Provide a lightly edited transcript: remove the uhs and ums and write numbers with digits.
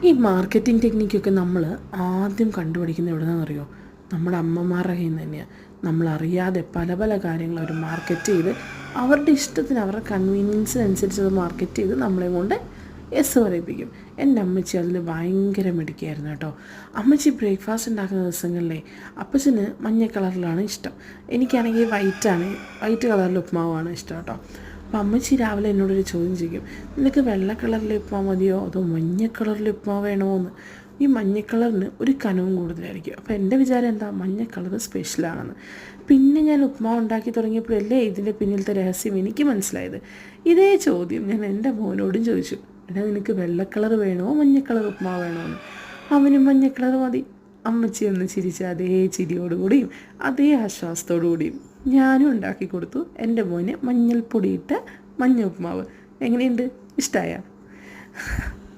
ഈ മാർക്കറ്റിംഗ് ടെക്നിക്കൊക്കെ നമ്മൾ ആദ്യം കണ്ടുപിടിക്കുന്നത് എവിടെയാണെന്നറിയോ? നമ്മുടെ അമ്മമാരുടെ കയ്യിൽ നിന്ന് തന്നെയാണ്. നമ്മളറിയാതെ പല പല കാര്യങ്ങൾ അവർ മാർക്കറ്റ് ചെയ്ത് അവരുടെ ഇഷ്ടത്തിന് അവരുടെ കൺവീനിയൻസിനനുസരിച്ച് അത് മാർക്കറ്റ് ചെയ്ത് നമ്മളെ കൊണ്ട് എസ് പറയിപ്പിക്കും. എൻ്റെ അമ്മച്ചി അതിൽ ഭയങ്കര മിടുക്കിയായിരുന്നു കേട്ടോ. അമ്മച്ചി ബ്രേക്ക്ഫാസ്റ്റ് ഉണ്ടാക്കുന്ന ദിവസങ്ങളിലെ അപ്പച്ചന് മഞ്ഞ കളറിലാണ് ഇഷ്ടം, എനിക്കാണെങ്കിൽ വൈറ്റ് കളറിൽ ഉപ്മാവാണ് ഇഷ്ടം കേട്ടോ. അപ്പം അമ്മച്ചി രാവിലെ എന്നോടൊരു ചോദ്യം ചെയ്യും, നിനക്ക് വെള്ള കളറിലെ ഉപ്മാവ് മതിയോ അതോ മഞ്ഞ കളറിലെ ഉപ്മാവ് വേണമോ എന്ന്. ഈ മഞ്ഞ കളറിന് ഒരു കനവും കൂടുതലായിരിക്കും. അപ്പോൾ എൻ്റെ വിചാരം എന്താ, മഞ്ഞ കളർ സ്പെഷ്യലാണെന്ന്. പിന്നെ ഞാൻ ഉപ്മാവ് ഉണ്ടാക്കി തുടങ്ങിയപ്പോഴല്ലേ ഇതിൻ്റെ പിന്നിലത്തെ രഹസ്യം എനിക്ക് മനസ്സിലായത്. ഇതേ ചോദ്യം ഞാൻ എൻ്റെ മോനോടും ചോദിച്ചു, എടാ നിനക്ക് വെള്ള കളർ വേണോ മഞ്ഞ കളർ ഉപ്മാവ് വേണോ എന്ന്. അവനും മഞ്ഞ കളർ മതി. അമ്മച്ചി ഒന്ന് ചിരിച്ച അതേ ചിരിയോടുകൂടിയും അതേ ആശ്വാസത്തോടു കൂടിയും ഞാനും ഉണ്ടാക്കി കൊടുത്തു എൻ്റെ മോന് മഞ്ഞൾപ്പൊടിയിട്ട മഞ്ഞ ഉപ്മാവ്. എങ്ങനെയുണ്ട്, ഇഷ്ടമായ?